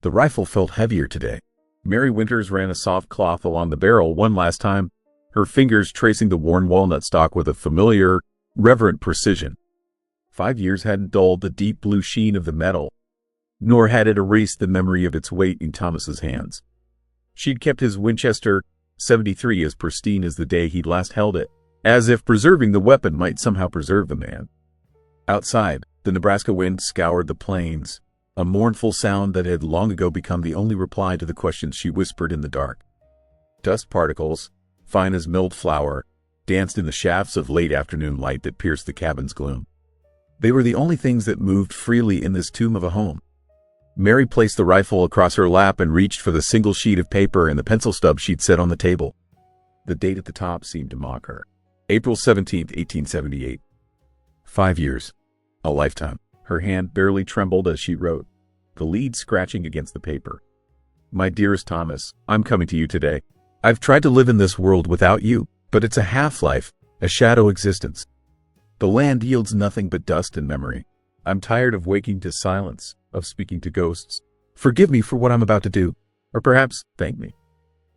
The rifle felt heavier today. Mary Winters ran a soft cloth along the barrel one last time, her fingers tracing the worn walnut stock with a familiar, reverent precision. 5 years hadn't dulled the deep blue sheen of the metal, nor had it erased the memory of its weight in Thomas's hands. She'd kept his Winchester .73 as pristine as the day he'd last held it, as if preserving the weapon might somehow preserve the man. Outside, the Nebraska wind scoured the plains, a mournful sound that had long ago become the only reply to the questions she whispered in the dark. Dust particles, fine as milled flour, danced in the shafts of late afternoon light that pierced the cabin's gloom. They were the only things that moved freely in this tomb of a home. Mary placed the rifle across her lap and reached for the single sheet of paper and the pencil stub she'd set on the table. The date at the top seemed to mock her. April 17th, 1878. 5 years. A lifetime. Her hand barely trembled as she wrote, the lead scratching against the paper. My dearest Thomas, I'm coming to you today. I've tried to live in this world without you, but it's a half-life, a shadow existence. The land yields nothing but dust and memory. I'm tired of waking to silence, of speaking to ghosts. Forgive me for what I'm about to do, or perhaps thank me.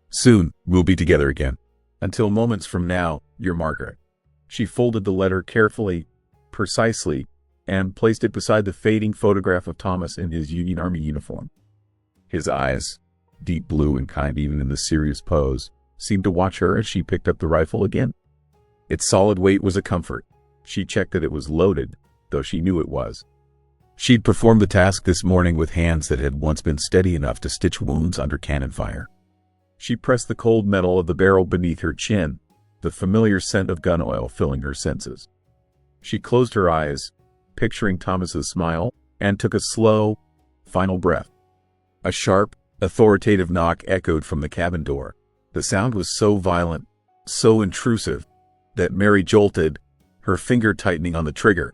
Soon, we'll be together again. Until moments from now, your Margaret. She folded the letter carefully, precisely, and placed it beside the fading photograph of Thomas in his Union Army uniform. His eyes, deep blue and kind even in the serious pose, seemed to watch her as she picked up the rifle again. Its solid weight was a comfort. She checked that it was loaded, though she knew it was. She'd performed the task this morning with hands that had once been steady enough to stitch wounds under cannon fire. She pressed the cold metal of the barrel beneath her chin, the familiar scent of gun oil filling her senses. She closed her eyes, picturing Thomas's smile, and took a slow, final breath. A sharp, authoritative knock echoed from the cabin door. The sound was so violent, so intrusive, that Mary jolted, her finger tightening on the trigger.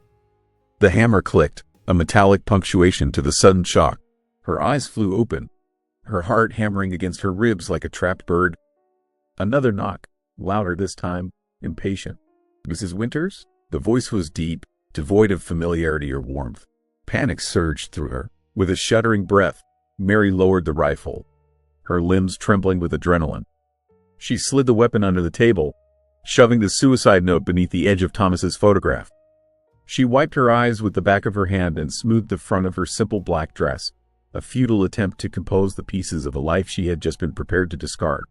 The hammer clicked, a metallic punctuation to the sudden shock. Her eyes flew open, her heart hammering against her ribs like a trapped bird. Another knock, louder this time, impatient. Mrs. Winters? The voice was deep, devoid of familiarity or warmth. Panic surged through her. With a shuddering breath, Mary lowered the rifle, her limbs trembling with adrenaline. She slid the weapon under the table, shoving the suicide note beneath the edge of Thomas's photograph. She wiped her eyes with the back of her hand and smoothed the front of her simple black dress, a futile attempt to compose the pieces of a life she had just been prepared to discard.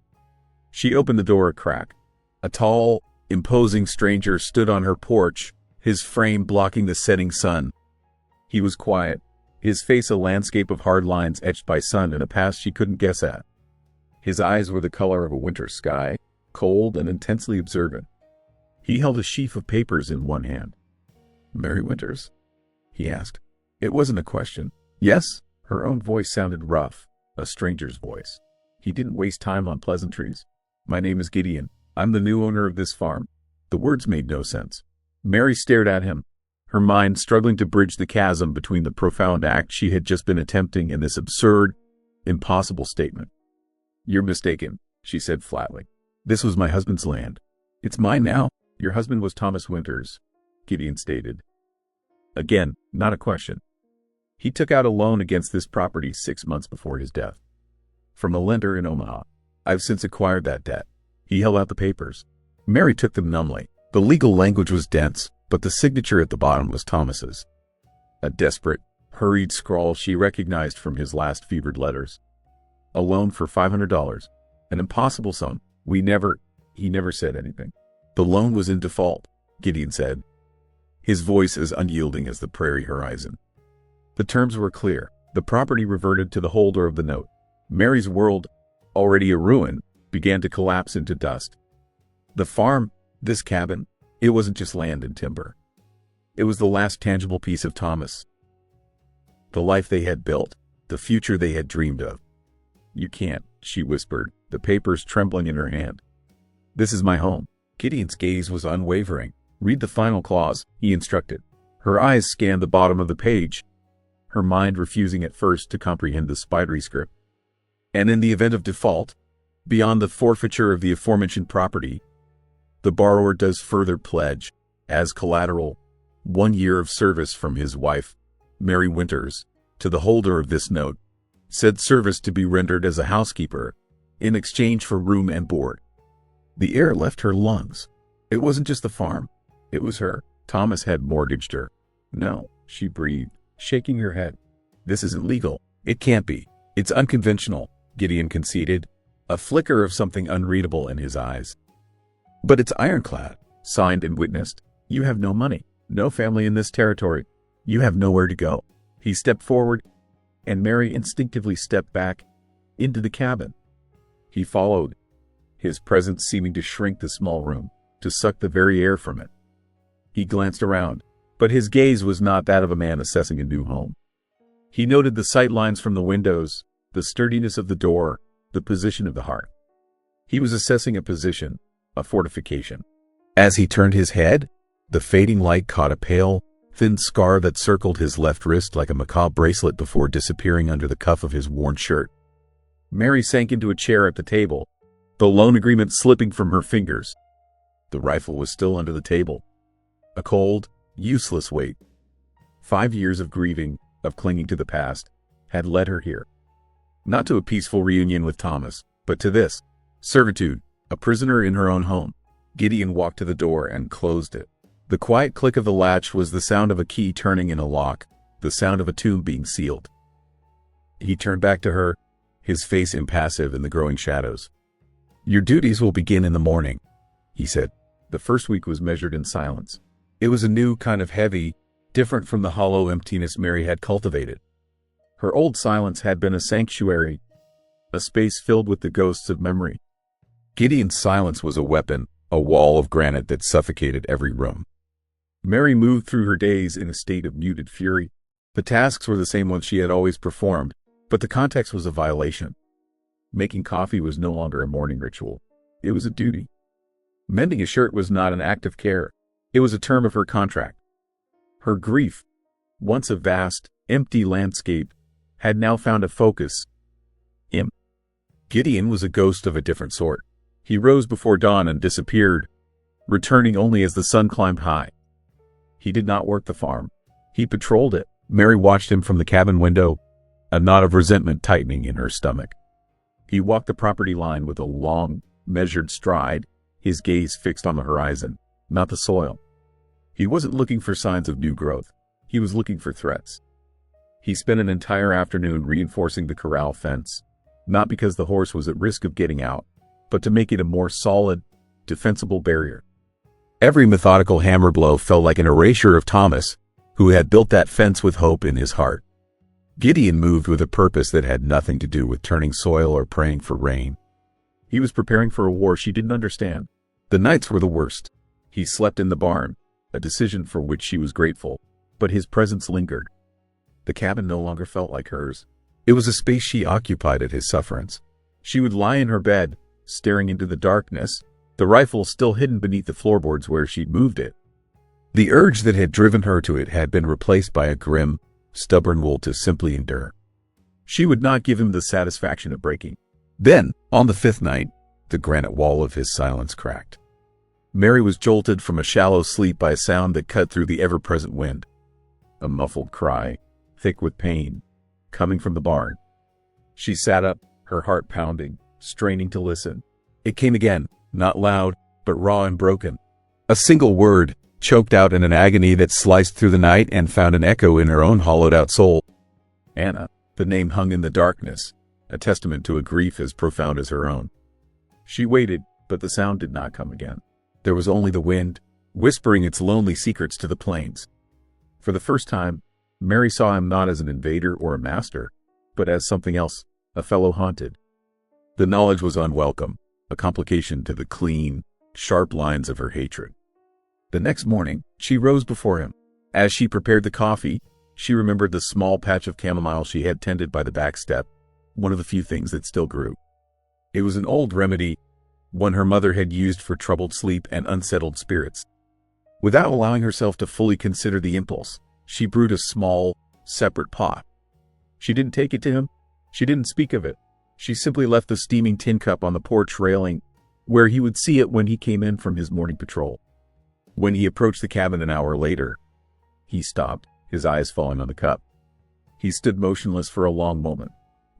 She opened the door a crack. A tall, imposing stranger stood on her porch, his frame blocking the setting sun. He was quiet, his face a landscape of hard lines etched by sun in a past she couldn't guess at. His eyes were the color of a winter sky, cold and intensely observant. He held a sheaf of papers in one hand. Mary Winters? He asked. It wasn't a question. Yes? Her own voice sounded rough, a stranger's voice. He didn't waste time on pleasantries. My name is Gideon. I'm the new owner of this farm. The words made no sense. Mary stared at him, her mind struggling to bridge the chasm between the profound act she had just been attempting and this absurd, impossible statement. You're mistaken, she said flatly. This was my husband's land. It's mine now. Your husband was Thomas Winters, Gideon stated. Again, not a question. He took out a loan against this property 6 months before his death. From a lender in Omaha. I've since acquired that debt. He held out the papers. Mary took them numbly. The legal language was dense, but the signature at the bottom was Thomas's. A desperate, hurried scrawl she recognized from his last fevered letters. A loan for $500. An impossible sum. He never said anything. The loan was in default, Gideon said, his voice as unyielding as the prairie horizon. The terms were clear. The property reverted to the holder of the note. Mary's world, already a ruin, began to collapse into dust. The farm, this cabin, it wasn't just land and timber. It was the last tangible piece of Thomas. The life they had built, the future they had dreamed of. You can't, she whispered, the papers trembling in her hand. This is my home. Gideon's gaze was unwavering. Read the final clause, he instructed. Her eyes scanned the bottom of the page, her mind refusing at first to comprehend the spidery script. And in the event of default, beyond the forfeiture of the aforementioned property, the borrower does further pledge, as collateral, 1 year of service from his wife, Mary Winters, to the holder of this note, said service to be rendered as a housekeeper in exchange for room and board. The air left her lungs. It wasn't just the farm. It was her. Thomas had mortgaged her. No, she breathed, shaking her head. This isn't legal. It can't be. It's unconventional, Gideon conceded, a flicker of something unreadable in his eyes. But it's ironclad, signed and witnessed. You have no money, no family in this territory. You have nowhere to go. He stepped forward, and Mary instinctively stepped back into the cabin. He followed, his presence seeming to shrink the small room, to suck the very air from it. He glanced around, but his gaze was not that of a man assessing a new home. He noted the sight lines from the windows, the sturdiness of the door, the position of the hearth. He was assessing a position, a fortification. As he turned his head, the fading light caught a pale, thin scar that circled his left wrist like a macabre bracelet before disappearing under the cuff of his worn shirt. Mary sank into a chair at the table, the loan agreement slipping from her fingers. The rifle was still under the table. A cold, useless weight. 5 years of grieving, of clinging to the past, had led her here. Not to a peaceful reunion with Thomas, but to this, servitude, a prisoner in her own home. Gideon walked to the door and closed it. The quiet click of the latch was the sound of a key turning in a lock, the sound of a tomb being sealed. He turned back to her, his face impassive in the growing shadows. Your duties will begin in the morning, he said. The first week was measured in silence. It was a new kind of heavy, different from the hollow emptiness Mary had cultivated. Her old silence had been a sanctuary, a space filled with the ghosts of memory. Gideon's silence was a weapon, a wall of granite that suffocated every room. Mary moved through her days in a state of muted fury. The tasks were the same ones she had always performed, but the context was a violation. Making coffee was no longer a morning ritual. It was a duty. Mending a shirt was not an act of care. It was a term of her contract. Her grief, once a vast, empty landscape, had now found a focus. Him. Gideon was a ghost of a different sort. He rose before dawn and disappeared, returning only as the sun climbed high. He did not work the farm. He patrolled it. Mary watched him from the cabin window, a knot of resentment tightening in her stomach. He walked the property line with a long, measured stride, his gaze fixed on the horizon, not the soil. He wasn't looking for signs of new growth. He was looking for threats. He spent an entire afternoon reinforcing the corral fence, not because the horse was at risk of getting out, but to make it a more solid, defensible barrier. Every methodical hammer blow felt like an erasure of Thomas, who had built that fence with hope in his heart. Gideon moved with a purpose that had nothing to do with turning soil or praying for rain. He was preparing for a war she didn't understand. The nights were the worst. He slept in the barn, a decision for which she was grateful, but his presence lingered. The cabin no longer felt like hers. It was a space she occupied at his sufferance. She would lie in her bed, staring into the darkness, the rifle still hidden beneath the floorboards where she'd moved it. The urge that had driven her to it had been replaced by a grim, stubborn will to simply endure. She would not give him the satisfaction of breaking. Then, on the 5th night, the granite wall of his silence cracked. Mary was jolted from a shallow sleep by a sound that cut through the ever-present wind. A muffled cry, thick with pain, coming from the barn. She sat up, her heart pounding, straining to listen. It came again, not loud, but raw and broken. A single word, choked out in an agony that sliced through the night and found an echo in her own hollowed-out soul. Anna. The name hung in the darkness, a testament to a grief as profound as her own. She waited, but the sound did not come again. There was only the wind, whispering its lonely secrets to the plains. For the first time, Mary saw him not as an invader or a master, but as something else, a fellow haunted. The knowledge was unwelcome, a complication to the clean, sharp lines of her hatred. The next morning, she rose before him. As she prepared the coffee, she remembered the small patch of chamomile she had tended by the back step, one of the few things that still grew. It was an old remedy, one her mother had used for troubled sleep and unsettled spirits. Without allowing herself to fully consider the impulse, she brewed a small, separate pot. She didn't take it to him. She didn't speak of it. She simply left the steaming tin cup on the porch railing, where he would see it when he came in from his morning patrol. When he approached the cabin an hour later, he stopped, his eyes falling on the cup. He stood motionless for a long moment,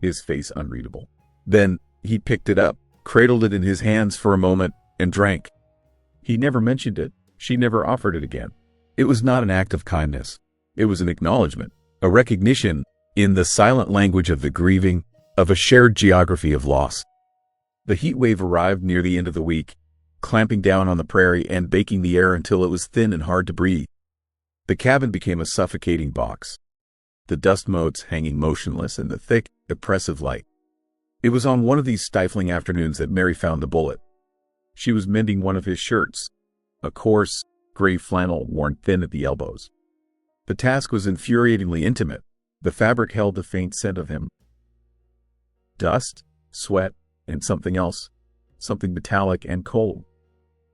his face unreadable. Then he picked it up, cradled it in his hands for a moment, and drank. He never mentioned it. She never offered it again. It was not an act of kindness. It was an acknowledgement, a recognition, in the silent language of the grieving, of a shared geography of loss. The heat wave arrived near the end of the week, clamping down on the prairie and baking the air until it was thin and hard to breathe. The cabin became a suffocating box, the dust motes hanging motionless in the thick, oppressive light. It was on one of these stifling afternoons that Mary found the bullet. She was mending one of his shirts, a coarse, gray flannel worn thin at the elbows. The task was infuriatingly intimate. The fabric held the faint scent of him. Dust, sweat, and something else, something metallic and cold.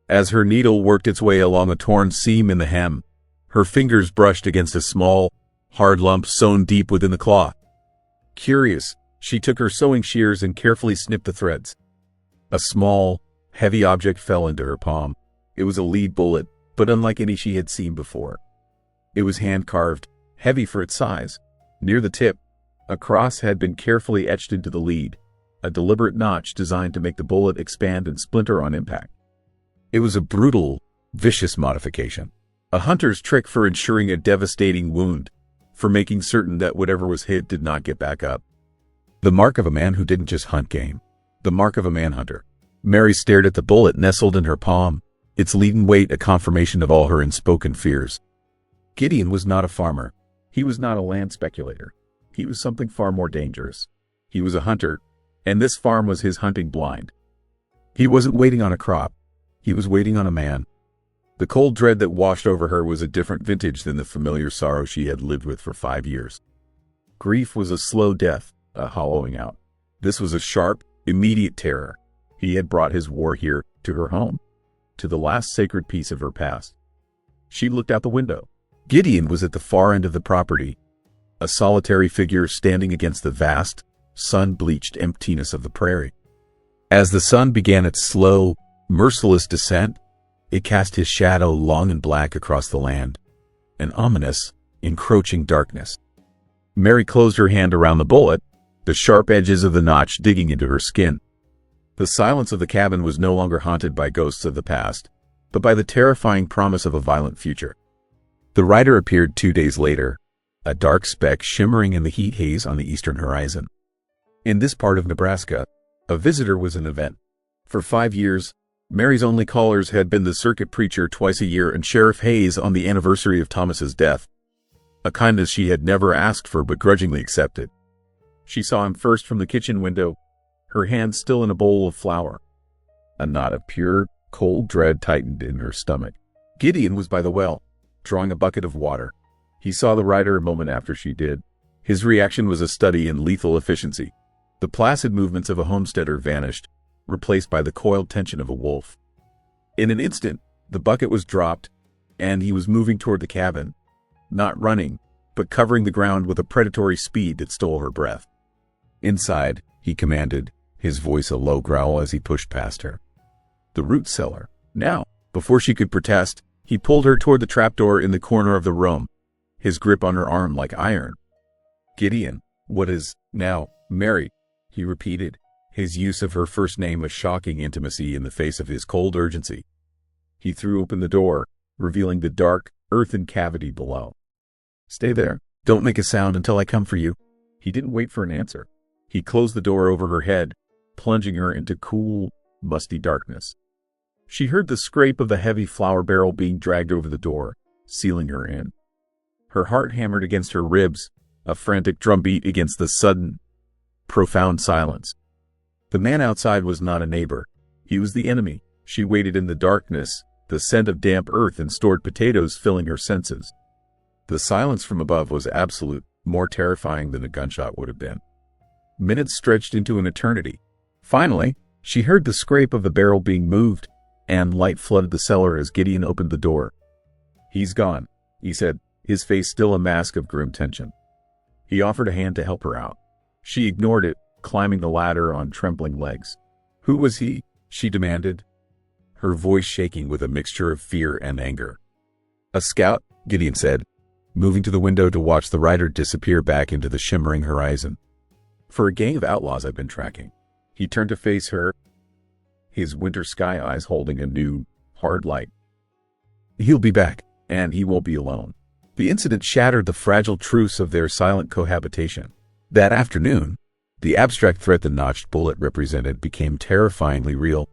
As her needle worked its way along a torn seam in the hem, her fingers brushed against a small, hard lump sewn deep within the cloth. Curious, she took her sewing shears and carefully snipped the threads. A small, heavy object fell into her palm. It was a lead bullet, but unlike any she had seen before. It was hand-carved, heavy for its size. Near the tip, a cross had been carefully etched into the lead, a deliberate notch designed to make the bullet expand and splinter on impact. It was a brutal, vicious modification, a hunter's trick for ensuring a devastating wound, for making certain that whatever was hit did not get back up. The mark of a man who didn't just hunt game, the mark of a manhunter. Mary stared at the bullet nestled in her palm, its leaden weight a confirmation of all her unspoken fears. Gideon was not a farmer. He was not a land speculator. He was something far more dangerous. He was a hunter, and this farm was his hunting blind. He wasn't waiting on a crop. He was waiting on a man. The cold dread that washed over her was a different vintage than the familiar sorrow she had lived with for 5 years. Grief was a slow death, a hollowing out. This was a sharp, immediate terror. He had brought his war here, to her home, to the last sacred piece of her past. She looked out the window. Gideon was at the far end of the property, a solitary figure standing against the vast, sun-bleached emptiness of the prairie. As the sun began its slow, merciless descent, it cast his shadow long and black across the land, an ominous, encroaching darkness. Mary closed her hand around the bullet, the sharp edges of the notch digging into her skin. The silence of the cabin was no longer haunted by ghosts of the past, but by the terrifying promise of a violent future. The rider appeared 2 days later, a dark speck shimmering in the heat haze on the eastern horizon. In this part of Nebraska, a visitor was an event. For 5 years, Mary's only callers had been the circuit preacher twice a year and Sheriff Hayes on the anniversary of Thomas's death, a kindness she had never asked for but grudgingly accepted. She saw him first from the kitchen window, her hand still in a bowl of flour. A knot of pure, cold dread tightened in her stomach. Gideon was by the well, drawing a bucket of water. He saw the rider a moment after she did. His reaction was a study in lethal efficiency. The placid movements of a homesteader vanished, replaced by the coiled tension of a wolf. In an instant, the bucket was dropped, and he was moving toward the cabin, not running, but covering the ground with a predatory speed that stole her breath. "Inside," he commanded, his voice a low growl as he pushed past her. The root cellar. Now, before she could protest, he pulled her toward the trapdoor in the corner of the room, his grip on her arm like iron. "Gideon, what is, now, Mary?" he repeated, his use of her first name a shocking intimacy in the face of his cold urgency. He threw open the door, revealing the dark, earthen cavity below. "Stay there. Don't make a sound until I come for you." He didn't wait for an answer. He closed the door over her head, plunging her into cool, musty darkness. She heard the scrape of the heavy flour barrel being dragged over the door, sealing her in. Her heart hammered against her ribs, a frantic drumbeat against the sudden, profound silence. The man outside was not a neighbor. He was the enemy. She waited in the darkness, the scent of damp earth and stored potatoes filling her senses. The silence from above was absolute, more terrifying than a gunshot would have been. Minutes stretched into an eternity. Finally, she heard the scrape of the barrel being moved, and light flooded the cellar as Gideon opened the door. "He's gone," he said, his face still a mask of grim tension. He offered a hand to help her out. She ignored it, climbing the ladder on trembling legs. "Who was he?" she demanded, her voice shaking with a mixture of fear and anger. "A scout," Gideon said, moving to the window to watch the rider disappear back into the shimmering horizon. For a gang of outlaws I've been tracking. He turned to face her, his winter sky eyes holding a new, hard light. He'll be back, and he won't be alone. The incident shattered the fragile truce of their silent cohabitation. That afternoon, the abstract threat the notched bullet represented became terrifyingly real.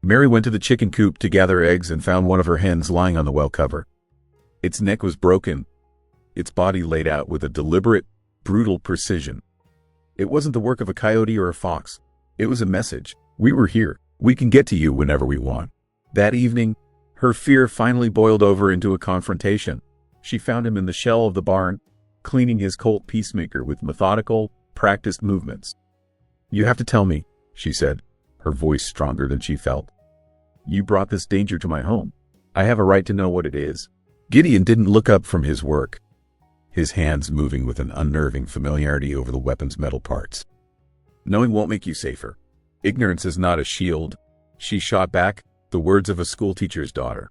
Mary went to the chicken coop to gather eggs and found one of her hens lying on the well cover. Its neck was broken, its body laid out with a deliberate, brutal precision. It wasn't the work of a coyote or a fox. It was a message. We were here. We can get to you whenever we want. That evening, her fear finally boiled over into a confrontation. She found him in the shell of the barn, cleaning his Colt Peacemaker with methodical, practiced movements. You have to tell me, she said, her voice stronger than she felt. You brought this danger to my home. I have a right to know what it is. Gideon didn't look up from his work, his hands moving with an unnerving familiarity over the weapon's metal parts. Knowing won't make you safer. Ignorance is not a shield. She shot back, the words of a schoolteacher's daughter.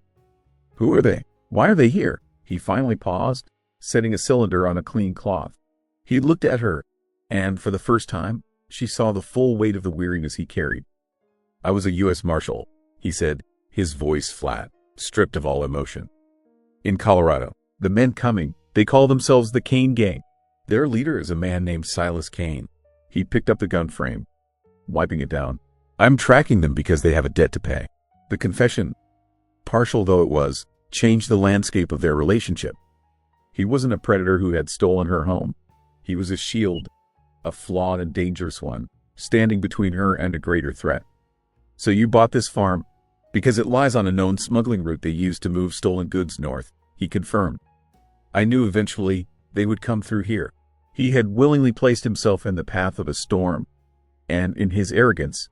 Who are they? Why are they here? He finally paused, setting a cylinder on a clean cloth. He looked at her, and for the first time, she saw the full weight of the weariness he carried. I was a U.S. Marshal, he said, his voice flat, stripped of all emotion. In Colorado, the men coming, they call themselves the Kane Gang. Their leader is a man named Silas Kane. He picked up the gun frame, wiping it down. I'm tracking them because they have a debt to pay. The confession, partial though it was, changed the landscape of their relationship. He wasn't a predator who had stolen her home. He was a shield, a flawed and dangerous one, standing between her and a greater threat. So you bought this farm because it lies on a known smuggling route they use to move stolen goods north, he confirmed. I knew eventually they would come through here. He had willingly placed himself in the path of a storm, and in his arrogance,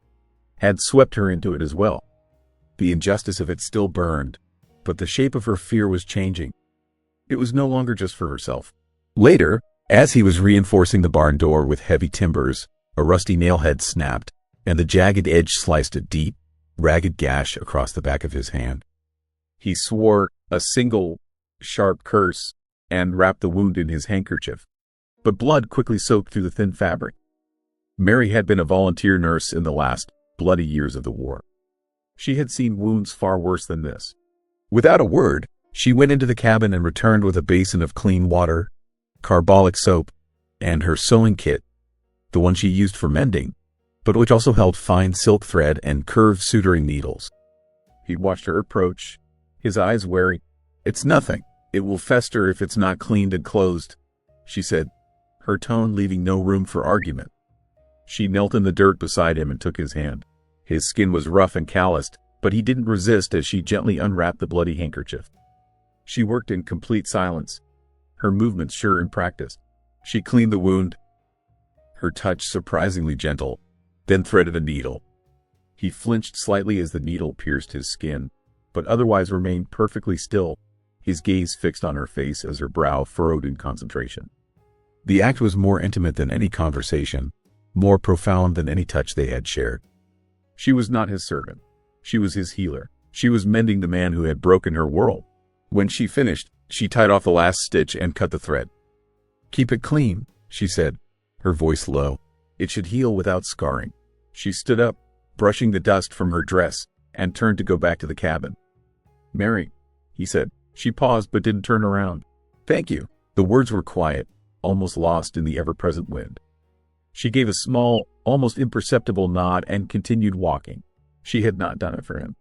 had swept her into it as well. The injustice of it still burned, but the shape of her fear was changing. It was no longer just for herself. Later, as he was reinforcing the barn door with heavy timbers, a rusty nailhead snapped, and the jagged edge sliced a deep, ragged gash across the back of his hand. He swore a single, sharp curse and wrapped the wound in his handkerchief, but blood quickly soaked through the thin fabric. Mary had been a volunteer nurse in the last bloody years of the war. She had seen wounds far worse than this. Without a word, she went into the cabin and returned with a basin of clean water, carbolic soap, and her sewing kit, the one she used for mending, but which also held fine silk thread and curved suturing needles. He watched her approach, his eyes wary. It's nothing. It will fester if it's not cleaned and closed, she said, her tone leaving no room for argument. She knelt in the dirt beside him and took his hand. His skin was rough and calloused, but he didn't resist as she gently unwrapped the bloody handkerchief. She worked in complete silence, her movements sure and practiced. She cleaned the wound, her touch surprisingly gentle, then threaded a needle. He flinched slightly as the needle pierced his skin, but otherwise remained perfectly still, his gaze fixed on her face as her brow furrowed in concentration. The act was more intimate than any conversation, more profound than any touch they had shared. She was not his servant. She was his healer. She was mending the man who had broken her world. When she finished, she tied off the last stitch and cut the thread. Keep it clean, she said, her voice low. It should heal without scarring. She stood up, brushing the dust from her dress, and turned to go back to the cabin. Mary, he said. She paused but didn't turn around. Thank you. The words were quiet, almost lost in the ever-present wind. She gave a small, almost imperceptible nod and continued walking. She had not done it for him.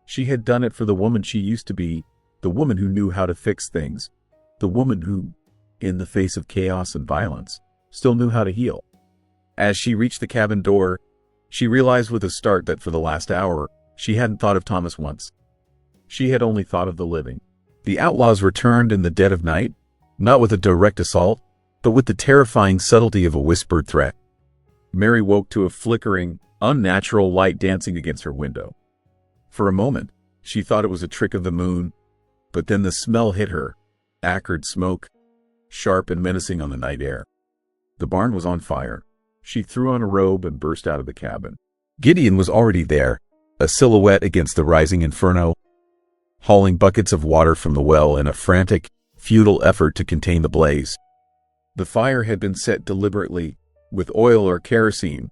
She had done it for the woman she used to be, the woman who knew how to fix things, the woman who, in the face of chaos and violence, still knew how to heal. As she reached the cabin door, she realized with a start that for the last hour, she hadn't thought of Thomas once. She had only thought of the living. The outlaws returned in the dead of night, not with a direct assault, but with the terrifying subtlety of a whispered threat. Mary woke to a flickering, unnatural light dancing against her window. For a moment, she thought it was a trick of the moon, but then the smell hit her, acrid smoke, sharp and menacing on the night air. The barn was on fire. She threw on a robe and burst out of the cabin. Gideon was already there, a silhouette against the rising inferno, hauling buckets of water from the well in a frantic, futile effort to contain the blaze. The fire had been set deliberately, with oil or kerosene,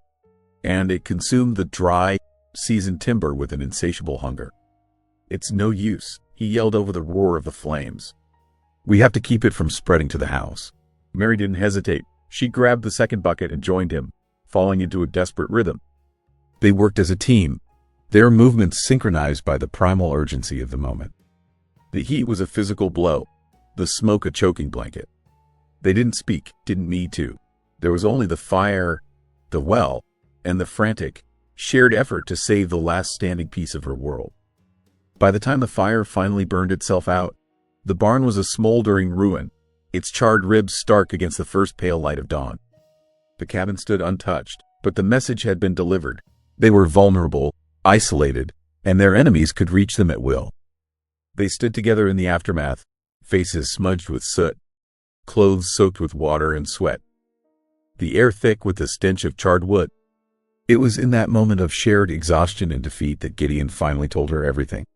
and it consumed the dry, seasoned timber with an insatiable hunger. "It's no use," he yelled over the roar of the flames. "We have to keep it from spreading to the house." Mary didn't hesitate. She grabbed the second bucket and joined him, falling into a desperate rhythm. They worked as a team, their movements synchronized by the primal urgency of the moment. The heat was a physical blow, the smoke a choking blanket. They didn't speak, didn't need to. There was only the fire, the well, and the frantic, shared effort to save the last standing piece of her world. By the time the fire finally burned itself out, the barn was a smoldering ruin, its charred ribs stark against the first pale light of dawn. The cabin stood untouched, but the message had been delivered. They were vulnerable, isolated, and their enemies could reach them at will. They stood together in the aftermath, faces smudged with soot, clothes soaked with water and sweat, the air thick with the stench of charred wood. It was in that moment of shared exhaustion and defeat that Gideon finally told her everything.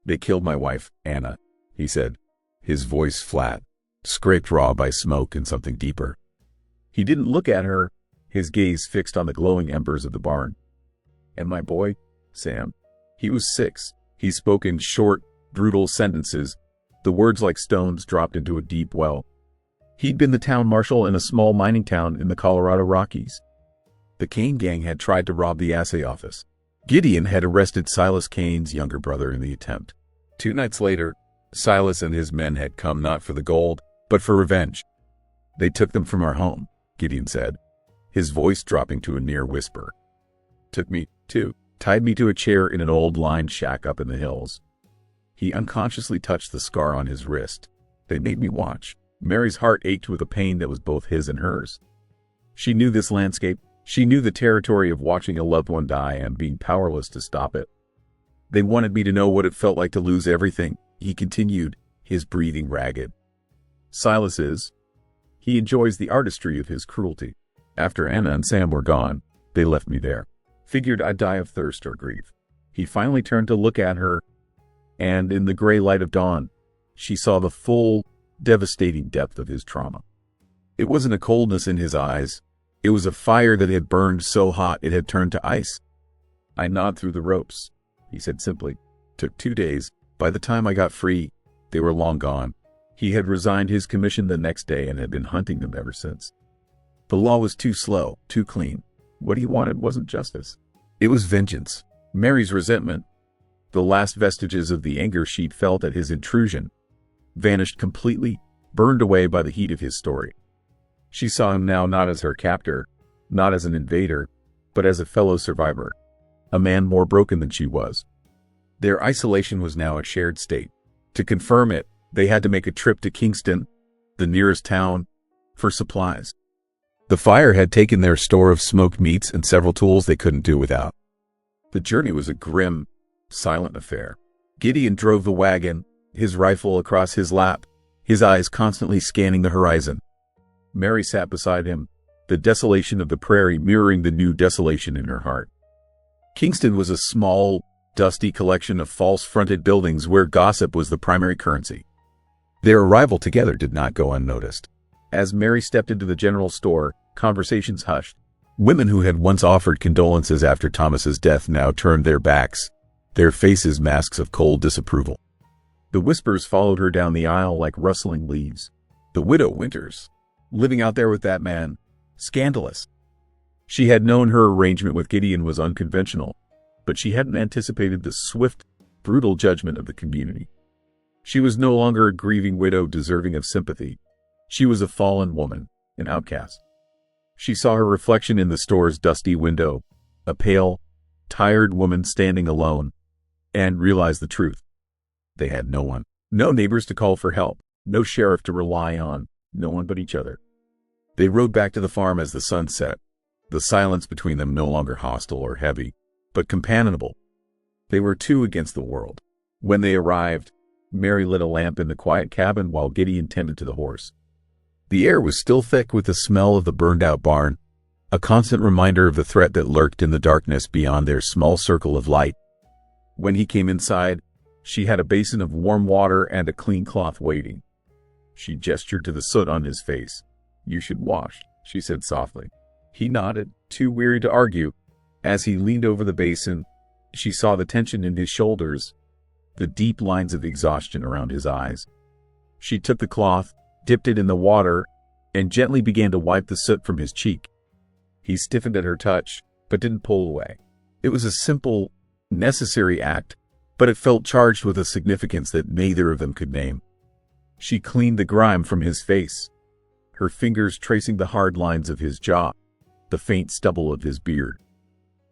"They killed my wife, Anna," he said, his voice flat, scraped raw by smoke and something deeper. He didn't look at her, his gaze fixed on the glowing embers of the barn. "And my boy, Sam, he was 6. He spoke in short, brutal sentences, the words like stones dropped into a deep well. He'd been the town marshal in a small mining town in the Colorado Rockies. The Kane gang had tried to rob the assay office. Gideon had arrested Silas Kane's younger brother in the attempt. 2 nights later, Silas and his men had come not for the gold, but for revenge. They took them from our home," Gideon said, his voice dropping to a near whisper. "Took me, too. Tied me to a chair in an old lined shack up in the hills." He unconsciously touched the scar on his wrist. "They made me watch." Mary's heart ached with a pain that was both his and hers. She knew this landscape. She knew the territory of watching a loved one die and being powerless to stop it. "They wanted me to know what it felt like to lose everything," he continued, his breathing ragged. "Silas is. He enjoys the artistry of his cruelty. After Anna and Sam were gone, they left me there. Figured I'd die of thirst or grief." He finally turned to look at her, and in the gray light of dawn, she saw the full, devastating depth of his trauma. It wasn't a coldness in his eyes. It was a fire that had burned so hot it had turned to ice. "I gnawed through the ropes," he said simply. "Took 2 days. By the time I got free, they were long gone." He had resigned his commission the next day and had been hunting them ever since. The law was too slow, too clean. What he wanted wasn't justice. It was vengeance. Mary's resentment, the last vestiges of the anger she'd felt at his intrusion, vanished completely, burned away by the heat of his story. She saw him now not as her captor, not as an invader, but as a fellow survivor, a man more broken than she was. Their isolation was now a shared state. To confirm it, they had to make a trip to Kingston, the nearest town, for supplies. The fire had taken their store of smoked meats and several tools they couldn't do without. The journey was a grim, silent affair. Gideon drove the wagon, his rifle across his lap, his eyes constantly scanning the horizon. Mary sat beside him, the desolation of the prairie mirroring the new desolation in her heart. Kingston was a small, dusty collection of false-fronted buildings where gossip was the primary currency. Their arrival together did not go unnoticed. As Mary stepped into the general store, conversations hushed. Women who had once offered condolences after Thomas's death now turned their backs, their faces masks of cold disapproval. The whispers followed her down the aisle like rustling leaves. The widow Winters, living out there with that man, scandalous. She had known her arrangement with Gideon was unconventional, but she hadn't anticipated the swift, brutal judgment of the community. She was no longer a grieving widow deserving of sympathy. She was a fallen woman, an outcast. She saw her reflection in the store's dusty window, a pale, tired woman standing alone, and realized the truth. They had no one. No neighbors to call for help, no sheriff to rely on, no one but each other. They rode back to the farm as the sun set, the silence between them no longer hostile or heavy, but companionable. They were two against the world. When they arrived, Mary lit a lamp in the quiet cabin while Gideon tended to the horse. The air was still thick with the smell of the burned-out barn, a constant reminder of the threat that lurked in the darkness beyond their small circle of light. When he came inside, she had a basin of warm water and a clean cloth waiting. She gestured to the soot on his face. "You should wash," she said softly. He nodded, too weary to argue. As he leaned over the basin, she saw the tension in his shoulders, the deep lines of exhaustion around his eyes. She took the cloth, dipped it in the water, and gently began to wipe the soot from his cheek. He stiffened at her touch, but didn't pull away. It was a simple, necessary act, but it felt charged with a significance that neither of them could name. She cleaned the grime from his face, her fingers tracing the hard lines of his jaw, the faint stubble of his beard.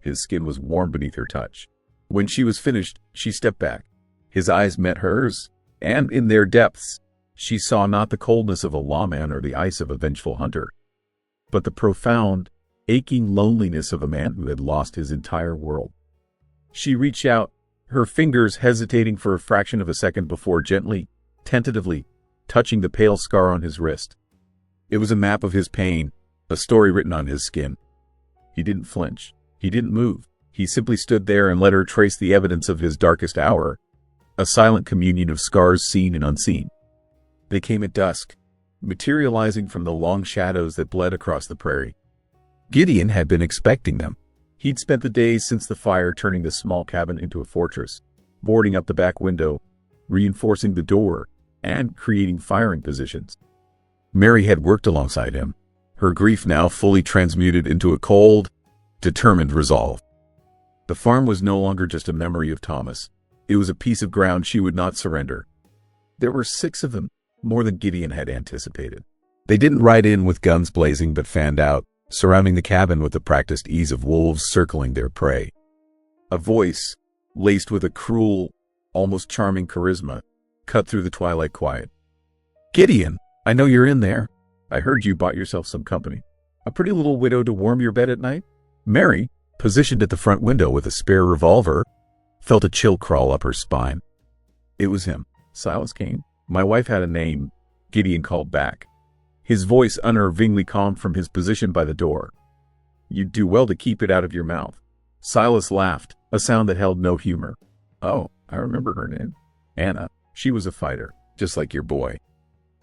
His skin was warm beneath her touch. When she was finished, she stepped back. His eyes met hers, and in their depths, she saw not the coldness of a lawman or the ice of a vengeful hunter, but the profound, aching loneliness of a man who had lost his entire world. She reached out, her fingers hesitating for a fraction of a second before gently, tentatively, touching the pale scar on his wrist. It was a map of his pain, a story written on his skin. He didn't flinch. He didn't move. He simply stood there and let her trace the evidence of his darkest hour, a silent communion of scars seen and unseen. They came at dusk, materializing from the long shadows that bled across the prairie. Gideon had been expecting them. He'd spent the days since the fire turning the small cabin into a fortress, boarding up the back window, reinforcing the door, and creating firing positions. Mary had worked alongside him, her grief now fully transmuted into a cold, determined resolve. The farm was no longer just a memory of Thomas. It was a piece of ground she would not surrender. There were 6 of them, more than Gideon had anticipated. They didn't ride in with guns blazing but fanned out, surrounding the cabin with the practiced ease of wolves circling their prey. A voice, laced with a cruel, almost charming charisma, cut through the twilight quiet. "Gideon, I know you're in there. I heard you bought yourself some company. A pretty little widow to warm your bed at night?" Mary, positioned at the front window with a spare revolver, felt a chill crawl up her spine. It was him, Silas Kane. "My wife had a name," Gideon called back, his voice unnervingly calm from his position by the door. "You'd do well to keep it out of your mouth." Silas laughed, a sound that held no humor. "Oh, I remember her name. Anna. She was a fighter, just like your boy."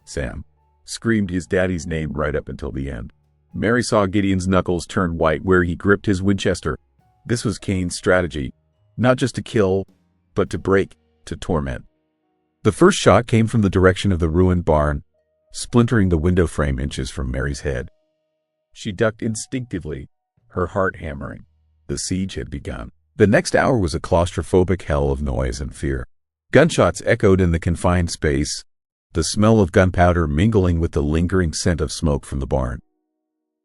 Sam screamed his daddy's name right up until the end. Mary saw Gideon's knuckles turn white where he gripped his Winchester. This was Kane's strategy, not just to kill, but to break, to torment. The first shot came from the direction of the ruined barn, splintering the window frame inches from Mary's head. She ducked instinctively, her heart hammering. The siege had begun. The next hour was a claustrophobic hell of noise and fear. Gunshots echoed in the confined space, the smell of gunpowder mingling with the lingering scent of smoke from the barn.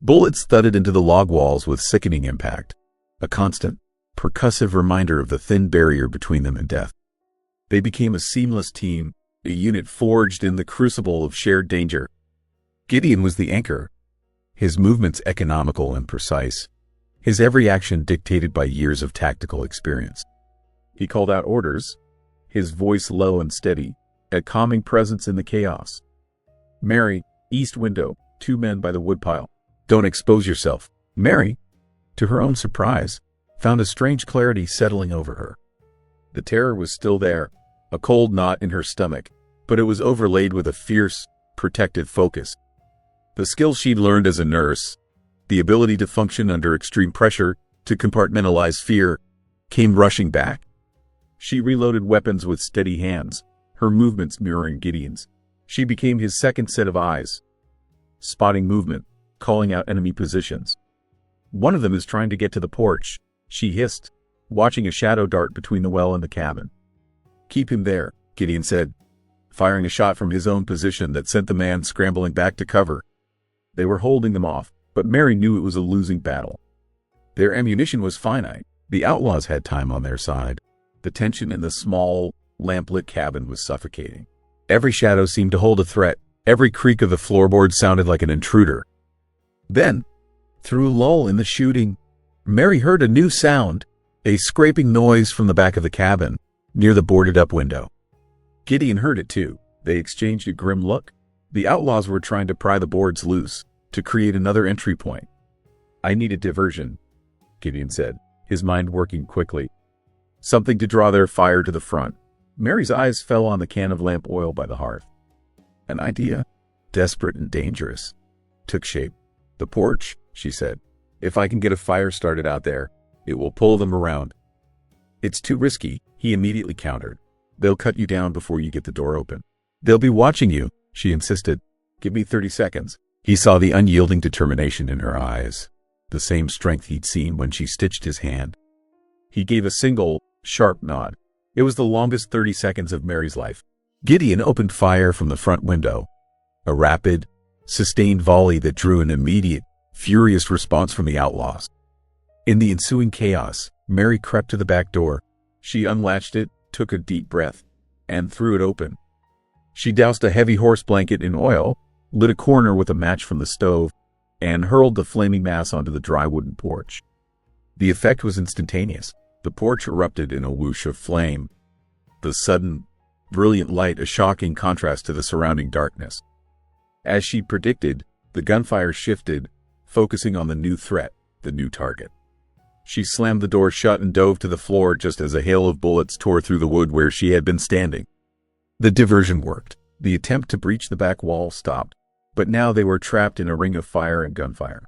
Bullets thudded into the log walls with sickening impact, a constant, percussive reminder of the thin barrier between them and death. They became a seamless team, a unit forged in the crucible of shared danger. Gideon was the anchor, his movements economical and precise, his every action dictated by years of tactical experience. He called out orders, his voice low and steady, a calming presence in the chaos. "Mary, east window, 2 men by the woodpile. Don't expose yourself." Mary, to her own surprise, found a strange clarity settling over her. The terror was still there, a cold knot in her stomach, but it was overlaid with a fierce, protective focus. The skills she'd learned as a nurse, the ability to function under extreme pressure, to compartmentalize fear, came rushing back. She reloaded weapons with steady hands, her movements mirroring Gideon's. She became his second set of eyes, spotting movement, calling out enemy positions. "One of them is trying to get to the porch," she hissed, watching a shadow dart between the well and the cabin. "Keep him there," Gideon said, firing a shot from his own position that sent the man scrambling back to cover. They were holding them off, but Mary knew it was a losing battle. Their ammunition was finite. The outlaws had time on their side. The tension in the small, lamplit cabin was suffocating. Every shadow seemed to hold a threat. Every creak of the floorboard sounded like an intruder. Then, through a lull in the shooting, Mary heard a new sound, a scraping noise from the back of the cabin, near the boarded-up window. Gideon heard it too. They exchanged a grim look. The outlaws were trying to pry the boards loose, to create another entry point. "I need a diversion," Gideon said, his mind working quickly. "Something to draw their fire to the front." Mary's eyes fell on the can of lamp oil by the hearth. An idea, desperate and dangerous, took shape. "The porch," she said. If I can get a fire started out there, it will pull them around. It's too risky, he immediately countered. They'll cut you down before you get the door open. They'll be watching you, she insisted. Give me 30 seconds. He saw the unyielding determination in her eyes, the same strength he'd seen when she stitched his hand. He gave a single, sharp nod. It was the longest 30 seconds of Mary's life. Gideon opened fire from the front window. A rapid, sustained volley that drew an immediate, furious response from the outlaws. In the ensuing chaos, Mary crept to the back door. She unlatched it, took a deep breath, and threw it open. She doused a heavy horse blanket in oil, lit a corner with a match from the stove, and hurled the flaming mass onto the dry wooden porch. The effect was instantaneous. The porch erupted in a whoosh of flame. The sudden, brilliant light a shocking contrast to the surrounding darkness. As she predicted, the gunfire shifted, focusing on the new threat, the new target. She slammed the door shut and dove to the floor just as a hail of bullets tore through the wood where she had been standing. The diversion worked. The attempt to breach the back wall stopped, but now they were trapped in a ring of fire and gunfire.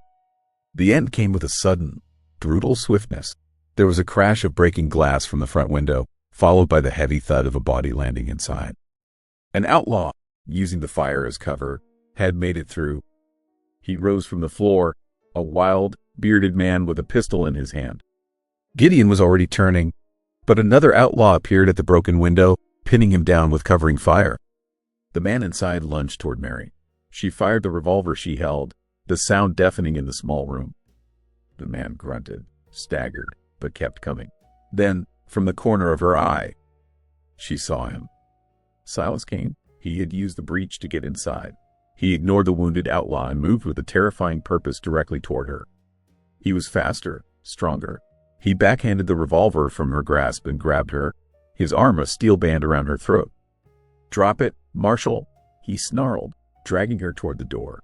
The end came with a sudden, brutal swiftness. There was a crash of breaking glass from the front window, followed by the heavy thud of a body landing inside. An outlaw, using the fire as cover, had made it through. He rose from the floor, a wild, bearded man with a pistol in his hand. Gideon was already turning, but another outlaw appeared at the broken window, pinning him down with covering fire. The man inside lunged toward Mary. She fired the revolver she held, the sound deafening in the small room. The man grunted, staggered, but kept coming. Then, from the corner of her eye, she saw him. Silas Kane. He had used the breach to get inside. He ignored the wounded outlaw and moved with a terrifying purpose directly toward her. He was faster, stronger. He backhanded the revolver from her grasp and grabbed her, his arm a steel band around her throat. Drop it, Marshal, he snarled, dragging her toward the door.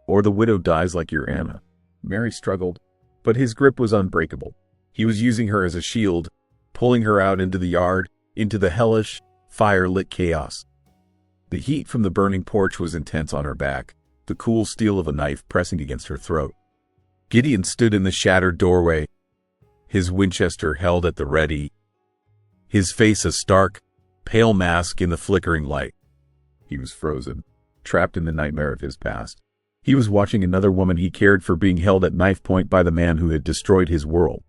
Or the widow dies like your Anna. Mary struggled, but his grip was unbreakable. He was using her as a shield, pulling her out into the yard, into the hellish, fire-lit chaos. The heat from the burning porch was intense on her back, the cool steel of a knife pressing against her throat. Gideon stood in the shattered doorway, his Winchester held at the ready, his face a stark, pale mask in the flickering light. He was frozen, trapped in the nightmare of his past. He was watching another woman he cared for being held at knife point by the man who had destroyed his world.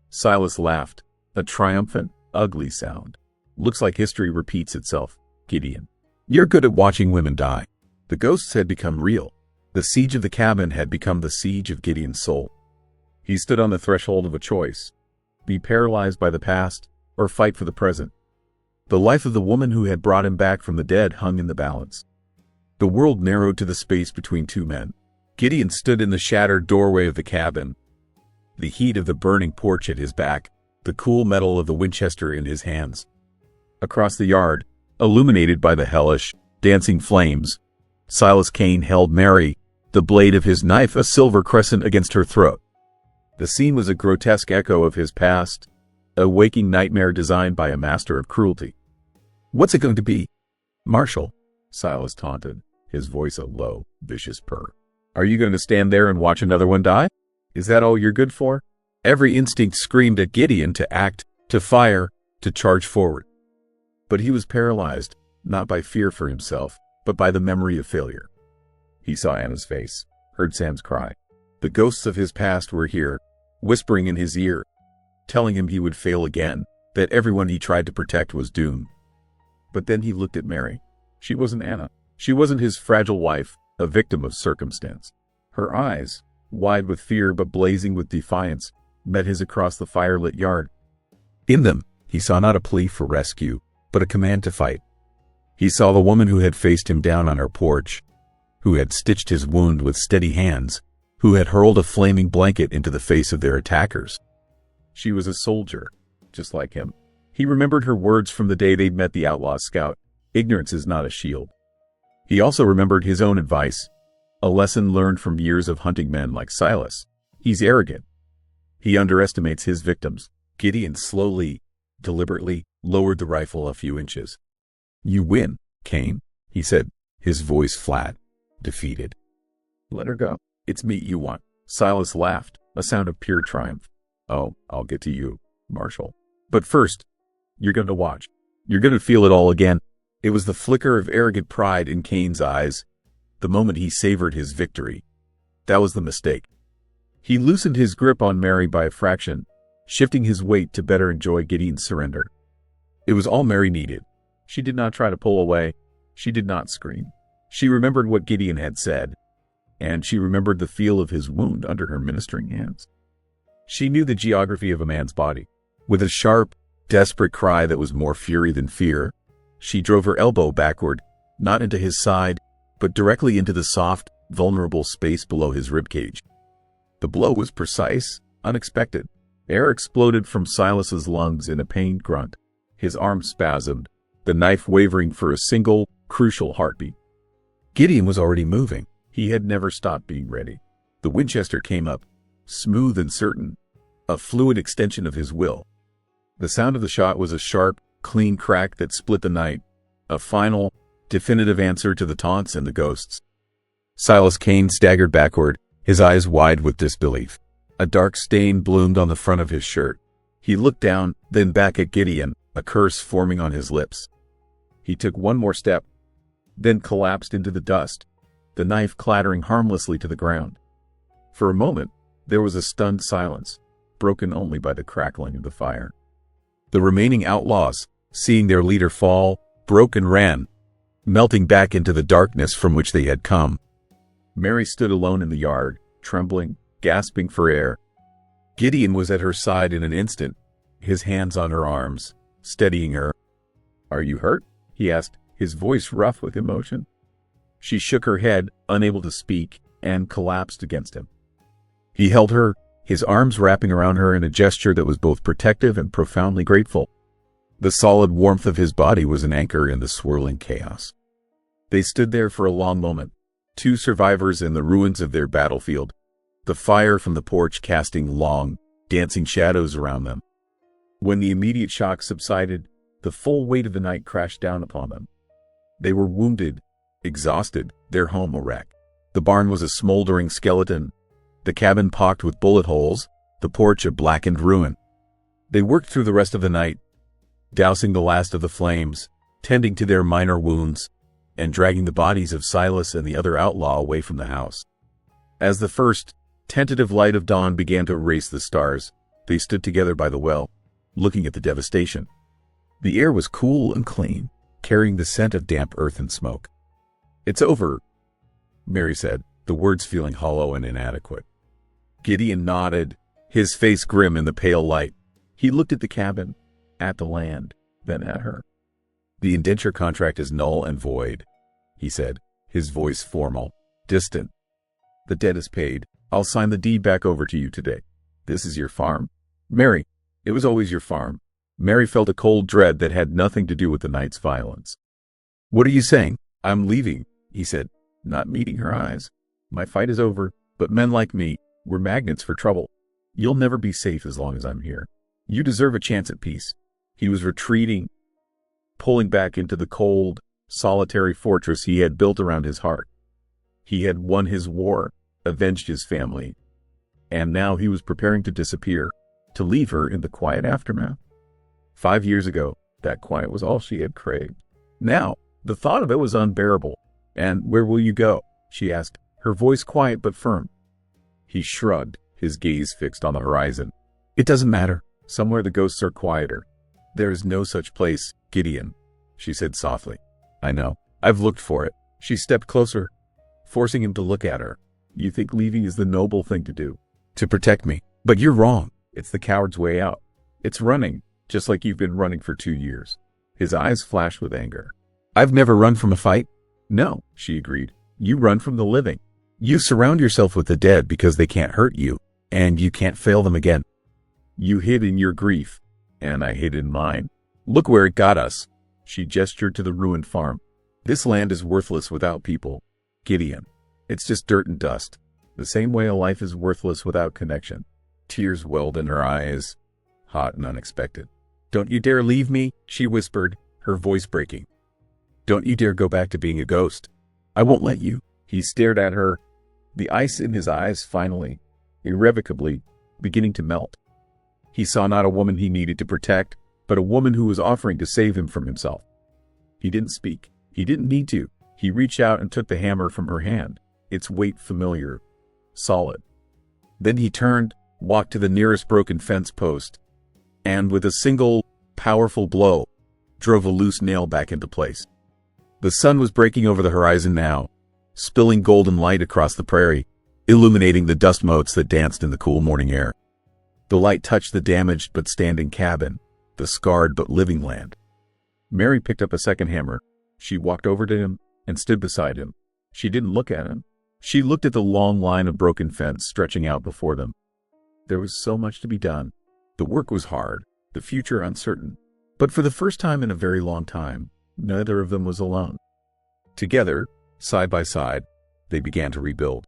Silas laughed, a triumphant, ugly sound. Looks like history repeats itself, Gideon. You're good at watching women die. The ghosts had become real. The siege of the cabin had become the siege of Gideon's soul. He stood on the threshold of a choice. Be paralyzed by the past, or fight for the present. The life of the woman who had brought him back from the dead hung in the balance. The world narrowed to the space between two men. Gideon stood in the shattered doorway of the cabin, the heat of the burning porch at his back, the cool metal of the Winchester in his hands. Across the yard, illuminated by the hellish, dancing flames, Silas Kane held Mary, the blade of his knife a silver crescent against her throat. The scene was a grotesque echo of his past, a waking nightmare designed by a master of cruelty. What's it going to be? Marshal, Silas taunted, his voice a low, vicious purr. Are you going to stand there and watch another one die? Is that all you're good for? Every instinct screamed at Gideon to act, to fire, to charge forward. But he was paralyzed, not by fear for himself, but by the memory of failure. He saw Anna's face, heard Sam's cry. The ghosts of his past were here, whispering in his ear, telling him he would fail again, that everyone he tried to protect was doomed. But then he looked at Mary. She wasn't Anna. She wasn't his fragile wife, a victim of circumstance. Her eyes, wide with fear but blazing with defiance, met his across the firelit yard. In them, he saw not a plea for rescue, but a command to fight. He saw the woman who had faced him down on her porch, who had stitched his wound with steady hands, who had hurled a flaming blanket into the face of their attackers. She was a soldier, just like him. He remembered her words from the day they'd met the outlaw scout. Ignorance is not a shield. He also remembered his own advice, a lesson learned from years of hunting men like Silas. He's arrogant. He underestimates his victims. Gideon slowly, deliberately lowered the rifle a few inches. You win, Kane, he said, his voice flat, defeated. Let her go. It's me you want. Silas laughed, a sound of pure triumph. "Oh, I'll get to you, Marshal. But first, you're going to watch. You're going to feel it all again." It was the flicker of arrogant pride in Cain's eyes, the moment he savored his victory. That was the mistake. He loosened his grip on Mary by a fraction, shifting his weight to better enjoy Gideon's surrender. It was all Mary needed. She did not try to pull away. She did not scream. She remembered what Gideon had said, and she remembered the feel of his wound under her ministering hands. She knew the geography of a man's body. With a sharp, desperate cry that was more fury than fear, she drove her elbow backward, not into his side, but directly into the soft, vulnerable space below his ribcage. The blow was precise, unexpected. Air exploded from Silas's lungs in a pained grunt. His arm spasmed, the knife wavering for a single, crucial heartbeat. Gideon was already moving. He had never stopped being ready. The Winchester came up, smooth and certain, a fluid extension of his will. The sound of the shot was a sharp, clean crack that split the night, a final, definitive answer to the taunts and the ghosts. Silas Cain staggered backward, his eyes wide with disbelief. A dark stain bloomed on the front of his shirt. He looked down, then back at Gideon, a curse forming on his lips. He took one more step, then collapsed into the dust, the knife clattering harmlessly to the ground. For a moment, there was a stunned silence, broken only by the crackling of the fire. The remaining outlaws, seeing their leader fall, broke and ran, melting back into the darkness from which they had come. Mary stood alone in the yard, trembling, gasping for air. Gideon was at her side in an instant, his hands on her arms, steadying her. "Are you hurt?" he asked, his voice rough with emotion. She shook her head, unable to speak, and collapsed against him. He held her, his arms wrapping around her in a gesture that was both protective and profoundly grateful. The solid warmth of his body was an anchor in the swirling chaos. They stood there for a long moment, two survivors in the ruins of their battlefield, the fire from the porch casting long, dancing shadows around them. When the immediate shock subsided, the full weight of the night crashed down upon them. They were wounded, exhausted, their home a wreck. The barn was a smoldering skeleton, the cabin pocked with bullet holes, the porch a blackened ruin. They worked through the rest of the night, dousing the last of the flames, tending to their minor wounds, and dragging the bodies of Silas and the other outlaw away from the house. As the first, tentative light of dawn began to erase the stars, they stood together by the well, looking at the devastation. The air was cool and clean, carrying the scent of damp earth and smoke. "It's over," Mary said, the words feeling hollow and inadequate. Gideon nodded, his face grim in the pale light. He looked at the cabin, at the land, then at her. "The indenture contract is null and void," he said, his voice formal, distant. "The debt is paid. I'll sign the deed back over to you today. This is your farm. Mary, it was always your farm." Mary felt a cold dread that had nothing to do with the night's violence. "What are you saying?" "I'm leaving," he said, not meeting her eyes. "My fight is over, but men like me, we're magnets for trouble. You'll never be safe as long as I'm here. You deserve a chance at peace." He was retreating, pulling back into the cold, solitary fortress he had built around his heart. He had won his war, avenged his family, and now he was preparing to disappear, to leave her in the quiet aftermath. 5 years ago, that quiet was all she had craved. Now, the thought of it was unbearable. "And where will you go?" she asked, her voice quiet but firm. He shrugged, his gaze fixed on the horizon. "It doesn't matter. Somewhere the ghosts are quieter." "There is no such place, Gideon," she said softly. "I know. I've looked for it." She stepped closer, forcing him to look at her. "You think leaving is the noble thing to do, to protect me. But you're wrong. It's the coward's way out. It's running, just like you've been running for 2 years. His eyes flashed with anger. "I've never run from a fight." "No," she agreed. "You run from the living. You surround yourself with the dead because they can't hurt you, and you can't fail them again. You hid in your grief, and I hid in mine. Look where it got us." She gestured to the ruined farm. "This land is worthless without people, Gideon. It's just dirt and dust, the same way a life is worthless without connection." Tears welled in her eyes, hot and unexpected. "Don't you dare leave me," she whispered, her voice breaking. "Don't you dare go back to being a ghost. I won't let you." He stared at her, the ice in his eyes finally, irrevocably, beginning to melt. He saw not a woman he needed to protect, but a woman who was offering to save him from himself. He didn't speak. He didn't need to. He reached out and took the hammer from her hand, its weight familiar, solid. Then he turned, walked to the nearest broken fence post, and with a single, powerful blow, drove a loose nail back into place. The sun was breaking over the horizon now, spilling golden light across the prairie, illuminating the dust motes that danced in the cool morning air. The light touched the damaged but standing cabin, the scarred but living land. Mary picked up a second hammer. She walked over to him and stood beside him. She didn't look at him. She looked at the long line of broken fence stretching out before them. There was so much to be done. The work was hard, the future uncertain. But for the first time in a very long time, neither of them was alone. Together, side by side, they began to rebuild.